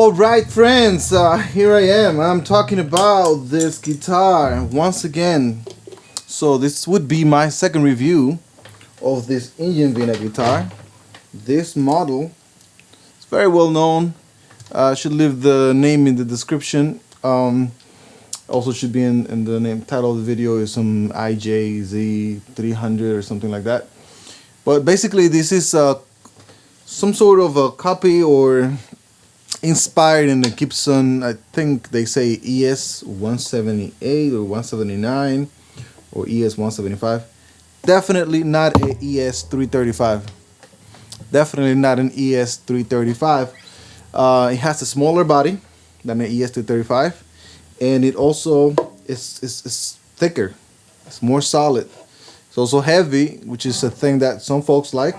All right, friends, here I am. I'm talking about this guitar once again. So this would be my second review of this IJV guitar. This model is very well known. Should leave the name in the description. Also should be in the name title of the video is some IJZ-300 or something like that. But basically this is some sort of a copy or inspired in the Gibson, I think they say ES-178 or 179 or ES-175. Definitely not a ES-335. Definitely not an ES-335. It has a smaller body than an ES-335, and it also is thicker. It's more solid. It's also heavy, which is a thing that some folks like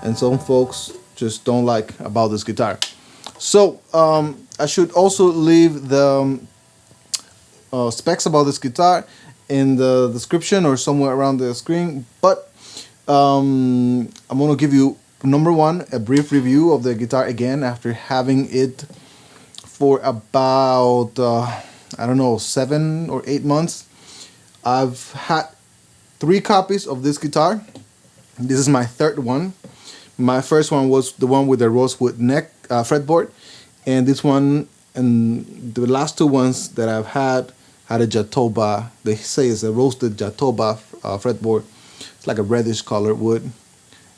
and some folks just don't like about this guitar. So I should also leave the specs about this guitar in the description or somewhere around the screen. But I'm going to give you, number one, a brief review of the guitar again after having it for about, I don't know, 7 or 8 months. I've had 3 copies of this guitar. This is my third one. My first one was the one with the rosewood neck fretboard, and this one and the last 2 ones that I've had a Jatoba. They say it's a roasted Jatoba fretboard. It's like a reddish colored wood,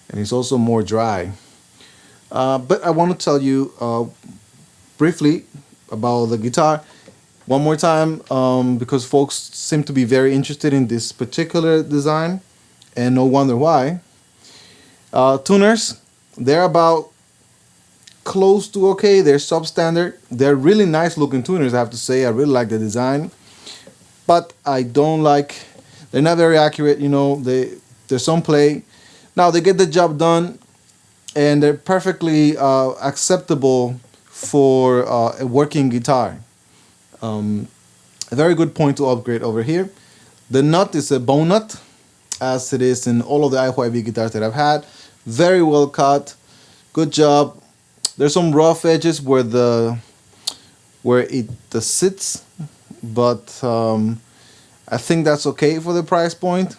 and it's also more dry. But I want to tell you briefly about the guitar one more time because folks seem to be very interested in this particular design, and no wonder why. Tuners, they're about close to okay. They're substandard. They're really nice looking tuners, I have to say. I really like the design, but I don't like, they're not very accurate. You know, there's some play. Now they get the job done, and they're perfectly acceptable for a working guitar. A very good point to upgrade over here. The nut is a bone nut, as it is in all of the IYV guitars that I've had. Very well cut, good job. There's some rough edges where it sits, but I think that's okay for the price point.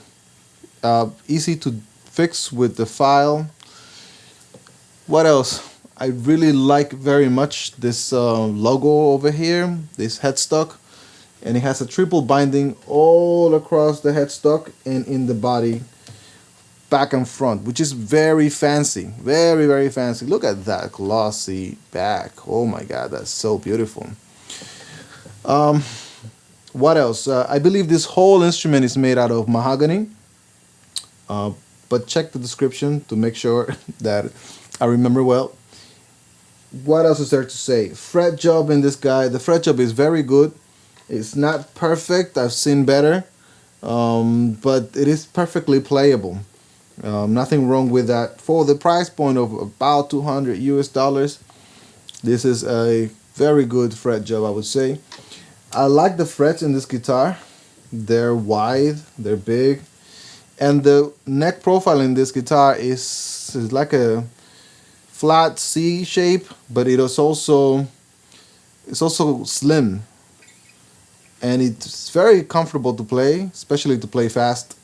Easy to fix with the file. What else? I really like very much this logo over here, this headstock, and it has a triple binding all across the headstock and in the body, back and front, which is very fancy, very, very fancy. Look at that glossy back. Oh my God, that's so beautiful. What else? I believe this whole instrument is made out of mahogany, but check the description to make sure that I remember well. What else is there to say? Fret job in this guy. The fret job is very good. It's not perfect. I've seen better, but it is perfectly playable. Nothing wrong with that. For the price point of about $200 US, this is a very good fret job, I would say. I like the frets in this guitar. They're wide, they're big, and the neck profile in this guitar is like a flat C shape, but it's also slim, and it's very comfortable to play, especially to play fast.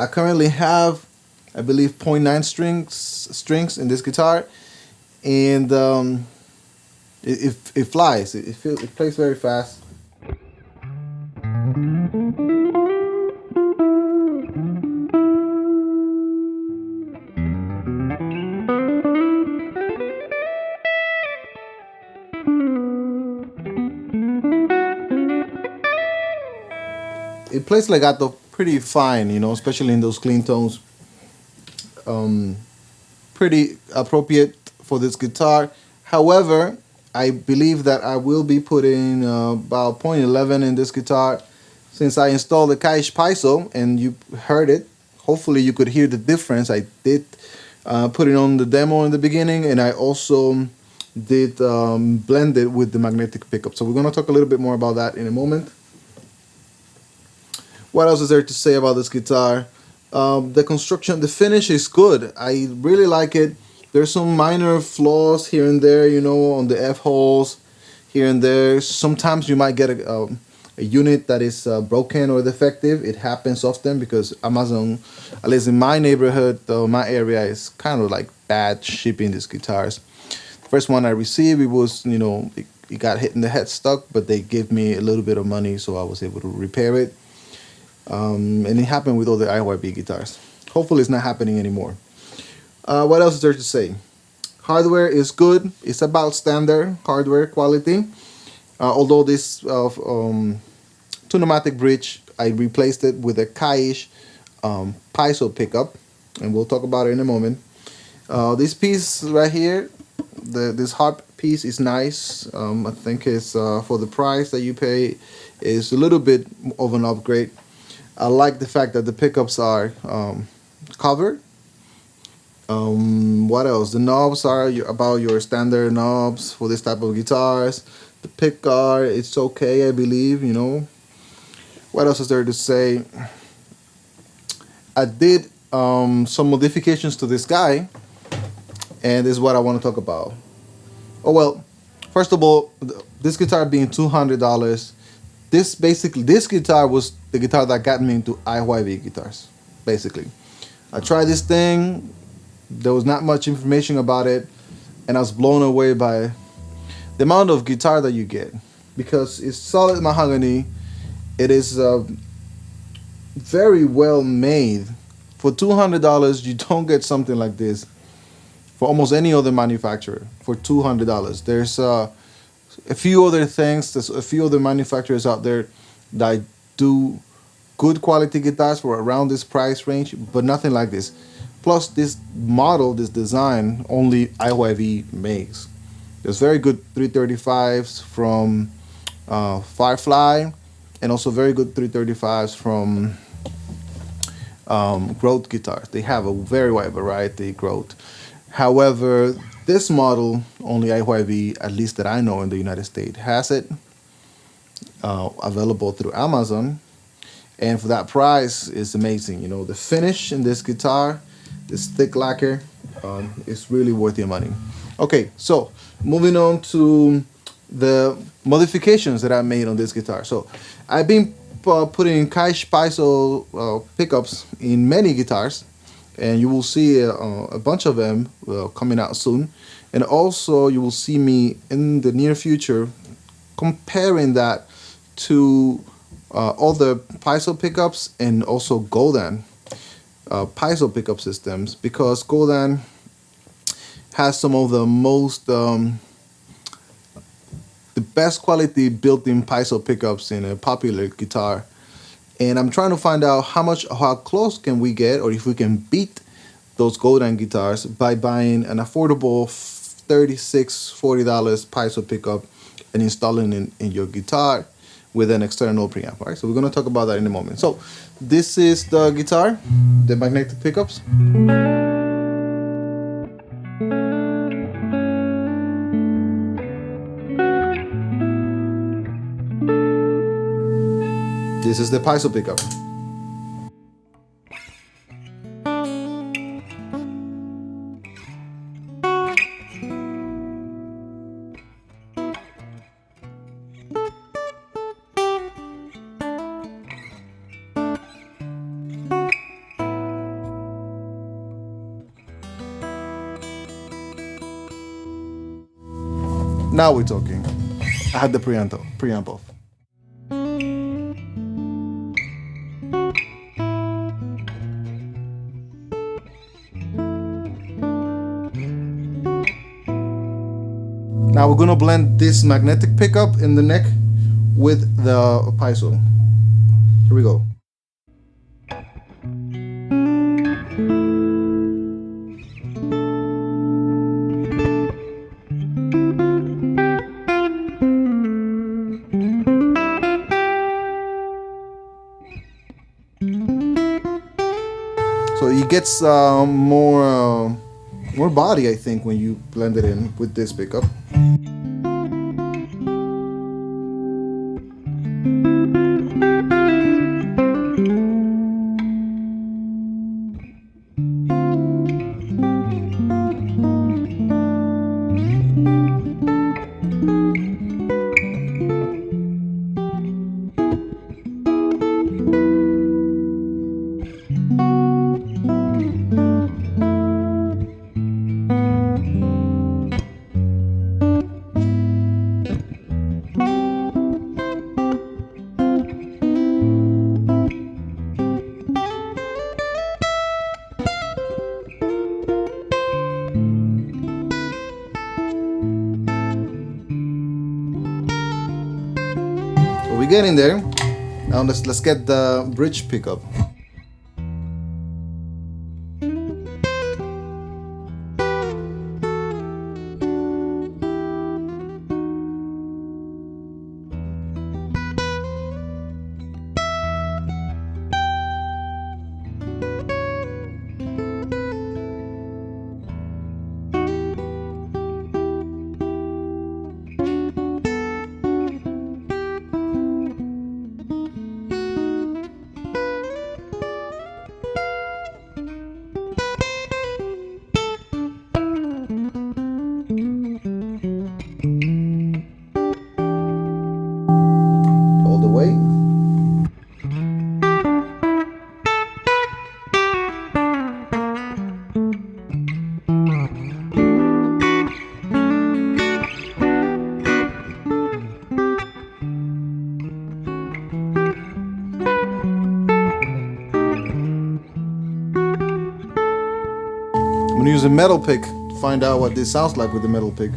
I currently have, I believe, 0.9 strings in this guitar, and it flies. It plays very fast. It plays legato pretty fine, you know, especially in those clean tones. Pretty appropriate for this guitar. However, I believe that I will be putting about 0.11 in this guitar, since I installed the Caixa Paiso and you heard it. Hopefully you could hear the difference. I did put it on the demo in the beginning, and I also did blend it with the magnetic pickup. So we're going to talk a little bit more about that in a moment. What else is there to say about this guitar? The construction, the finish is good. I really like it. There's some minor flaws here and there, on the F holes here and there. Sometimes you might get a unit that is broken or defective. It happens often because Amazon, at least in my neighborhood, my area, is kind of like bad shipping these guitars. First one I received, it was, it got hit in the head stuck, but they gave me a little bit of money, so I was able to repair it. And it happened with all the IYV guitars. Hopefully it's not happening anymore. What else is there to say? Hardware is good. It's about standard hardware quality. Although this tune-o-matic bridge, I replaced it with a Kaiish piezo pickup, and we'll talk about it in a moment. This piece right here, this harp piece is nice. I think it's for the price that you pay, is a little bit of an upgrade. I like the fact that the pickups are covered. What else? The knobs are about your standard knobs for this type of guitars. The pick guard, it's okay, I believe, What else is there to say? I did some modifications to this guy, and this is what I want to talk about. Oh, well, first of all, this guitar being $200, this guitar was the guitar that got me into IYV guitars, basically. I tried this thing. There was not much information about it, and I was blown away by the amount of guitar that you get, because it's solid mahogany. It is very well made. For $200, you don't get something like this for almost any other manufacturer. For $200, there's a few other things. There's a few other manufacturers out there that do good quality guitars for around this price range, but nothing like this. Plus, this model, this design, only IYV makes. There's very good 335s from Firefly, and also very good 335s from Growth guitars. They have a very wide variety, Growth. However, this model, only IYV, at least that I know in the United States, has it available through Amazon. And for that price, it's amazing. The finish in this guitar, this thick lacquer, is really worth your money. Okay, so moving on to the modifications that I made on this guitar. So I've been putting Kaiish piezo pickups in many guitars, and you will see a bunch of them coming out soon. And also you will see me in the near future comparing that to other piezo pickups and also Golden piezo pickup systems, because Golden has some of the most the best quality built-in piezo pickups in a popular guitar, and I'm trying to find out how close can we get, or if we can beat those Golden guitars by buying an affordable $36-40 piezo pickup and installing it in your guitar with an external preamp. All right, so we're going to talk about that in a moment. So this is the guitar, the magnetic pickups. This is the piezo pickup. Now we're talking. I had the preamp off. Now we're gonna blend this magnetic pickup in the neck with the piezo. Here we go. So it gets more body, I think, when you blend it in with this pickup. we're getting there. Now let's get the bridge pickup. All the way. I'm gonna use a metal pick to find out what this sounds like with the metal pick.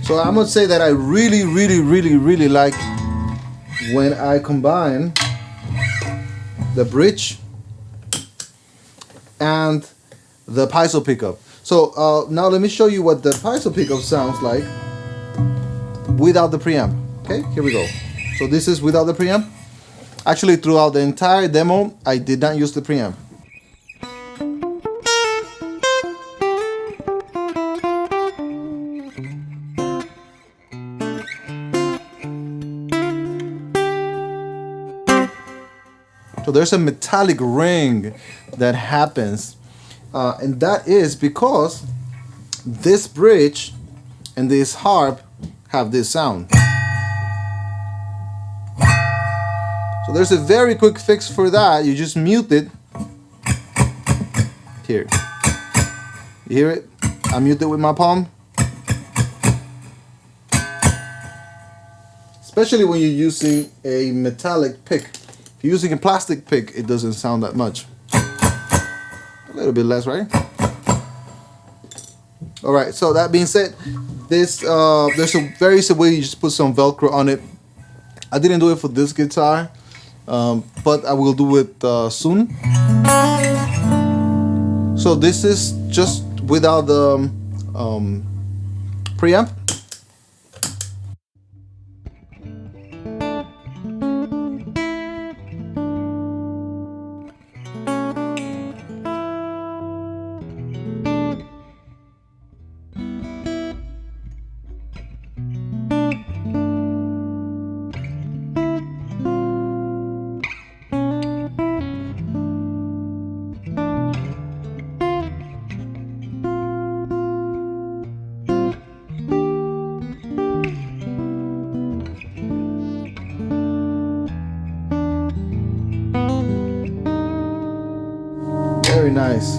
So I must say that I really like when I combine the bridge and the piezo pickup. So now let me show you what the piezo pickup sounds like without the preamp. Okay, here we go. So this is without the preamp. Actually, throughout the entire demo, I did not use the preamp. So there's a metallic ring that happens, and that is because this bridge and this harp have this sound. So there's a very quick fix for that. You just mute it. Here. You hear it? I mute it with my palm. Especially when you're using a metallic pick. If you're using a plastic pick, it doesn't sound that much. A little bit less, right? Alright, so that being said, this there's a very simple way. You just put some Velcro on it. I didn't do it for this guitar, but I will do it soon. So this is just without the preamp. Very nice.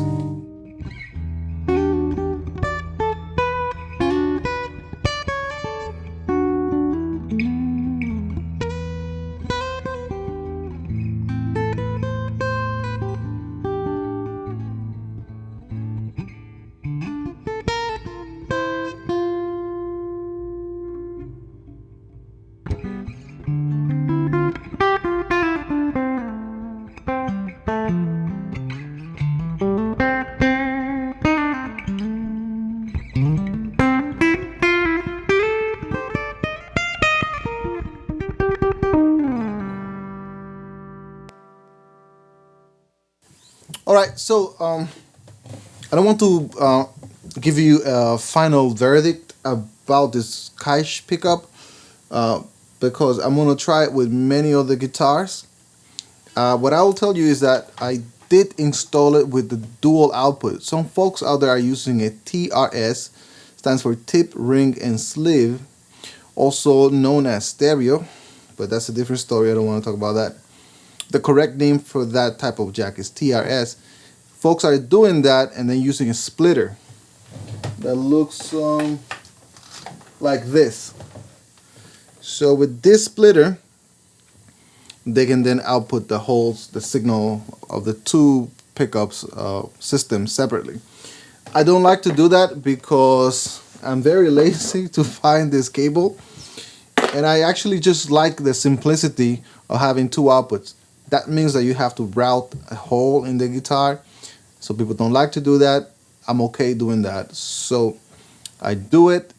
right, so I don't want to give you a final verdict about this Kaish pickup uh, because I'm gonna try it with many other guitars. What I will tell you is that I did install it with the dual output. Some folks out there are using a TRS, stands for tip, ring, and sleeve, also known as stereo, but that's a different story. I don't want to talk about that. The correct name for that type of jack is TRS. Folks are doing that and then using a splitter that looks like this. So with this splitter, they can then output the signal of the two pickups systems separately. I don't like to do that because I'm very lazy to find this cable, and I actually just like the simplicity of having two outputs. That means that you have to route a hole in the guitar, so people don't like to do that. I'm okay doing that, so I do it,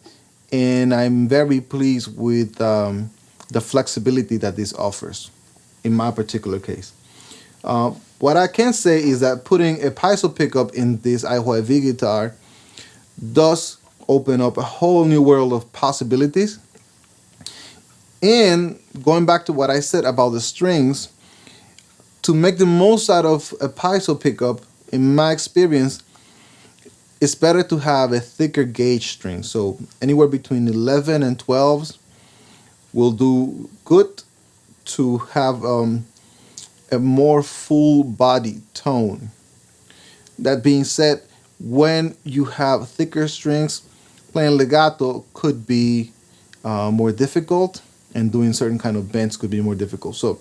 and I'm very pleased with the flexibility that this offers in my particular case. What I can say is that putting a piezo pickup in this IYV guitar does open up a whole new world of possibilities. And going back to what I said about the strings, to make the most out of a piezo pickup, in my experience, it's better to have a thicker gauge string. So anywhere between 11 and 12s will do good to have a more full body tone. That being said, when you have thicker strings, playing legato could be more difficult, and doing certain kind of bends could be more difficult. So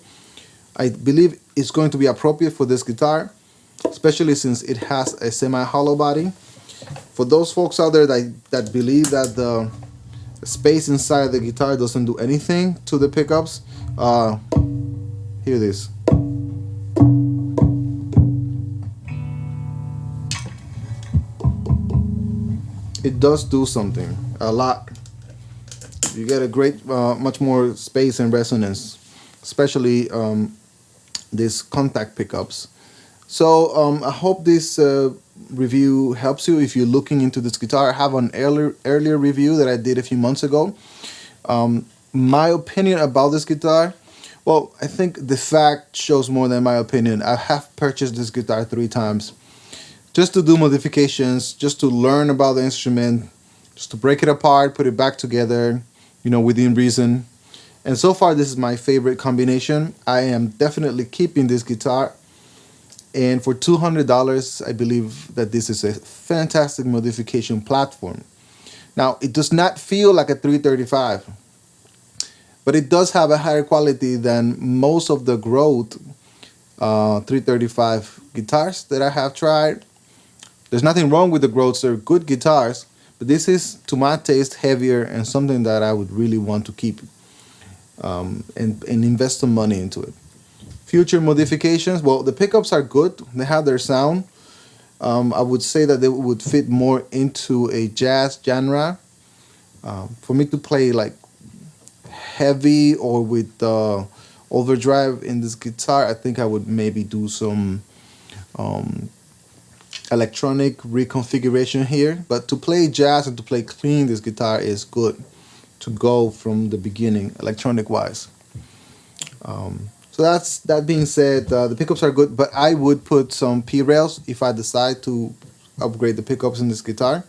I believe it's going to be appropriate for this guitar, especially since it has a semi-hollow body. For those folks out there that believe that the space inside the guitar doesn't do anything to the pickups, hear this. It does do something, a lot. You get a great, much more space and resonance, especially these contact pickups. So I hope this review helps you if you're looking into this guitar. I have an earlier review that I did a few months ago. My opinion about this guitar, well, I think the fact shows more than my opinion. I have purchased this guitar 3 times just to do modifications, just to learn about the instrument, just to break it apart, put it back together, within reason. And so far, this is my favorite combination. I am definitely keeping this guitar. And for $200, I believe that this is a fantastic modification platform. Now, it does not feel like a 335, but it does have a higher quality than most of the Growth 335 guitars that I have tried. There's nothing wrong with the Growths. They're good guitars, but this is, to my taste, heavier and something that I would really want to keep and invest some money into it. Future modifications, well, the pickups are good. They have their sound. I would say that they would fit more into a jazz genre. For me to play like heavy or with overdrive in this guitar, I think I would maybe do some electronic reconfiguration here. But to play jazz and to play clean, this guitar is good to go from the beginning, electronic wise. So that being said, the pickups are good, but I would put some P rails if I decide to upgrade the pickups in this guitar.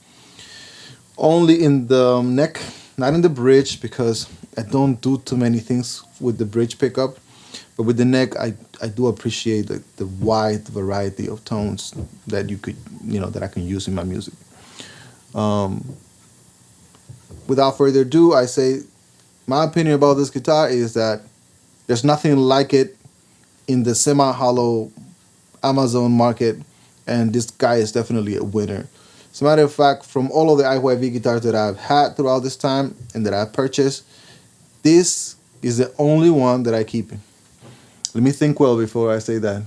Only in the neck, not in the bridge, because I don't do too many things with the bridge pickup. But with the neck, I do appreciate the wide variety of tones that that I can use in my music. Without further ado, I say my opinion about this guitar is that there's nothing like it in the semi-hollow Amazon market, and this guy is definitely a winner. As a matter of fact, from all of the IYV guitars that I've had throughout this time and that I've purchased, this is the only one that I keep. Let me think well before I say that.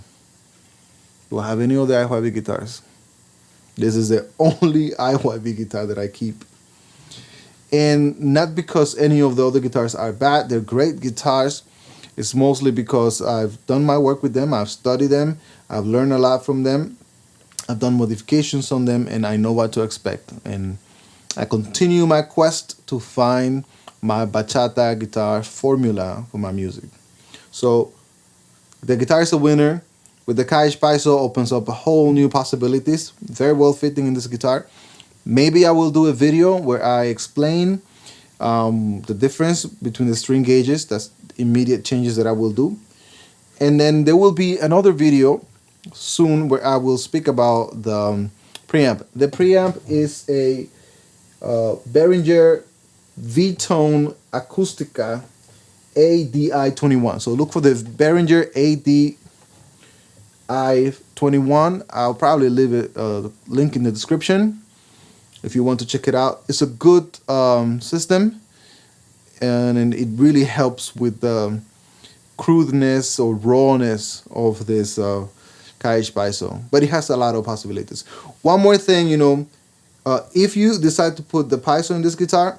Do I have any other IYV guitars? This is the only IYV guitar that I keep. And not because any of the other guitars are bad, they're great guitars. It's mostly because I've done my work with them, I've studied them, I've learned a lot from them. I've done modifications on them, and I know what to expect. And I continue my quest to find my bachata guitar formula for my music. So the guitar is a winner. With the Cash Paiso opens up a whole new possibilities. Very well fitting in this guitar. Maybe I will do a video where I explain the difference between the string gauges. That's immediate changes that I will do. And then there will be another video soon where I will speak about the preamp. The preamp is a Behringer V-Tone Acustica ADI-21. So look for the Behringer ADI-21. I'll probably leave a link in the description if you want to check it out. It's a good system, and it really helps with the crudeness or rawness of this Cash Paiso. But it has a lot of possibilities. One more thing, if you decide to put the Paiso in this guitar,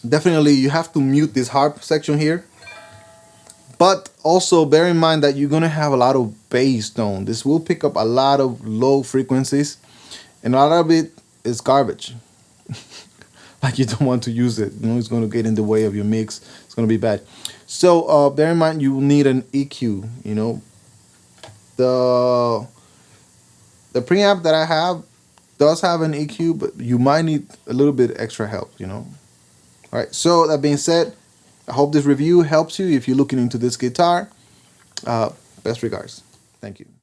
definitely you have to mute this harp section here. But also bear in mind that you're going to have a lot of bass tone. This will pick up a lot of low frequencies, and a lot of it is garbage. Like you don't want to use it. It's going to get in the way of your mix. It's going to be bad. So bear in mind you will need an EQ. The preamp that I have does have an EQ, but you might need a little bit extra help. All right. So that being said, I hope this review helps you if you're looking into this guitar. Best regards. Thank you.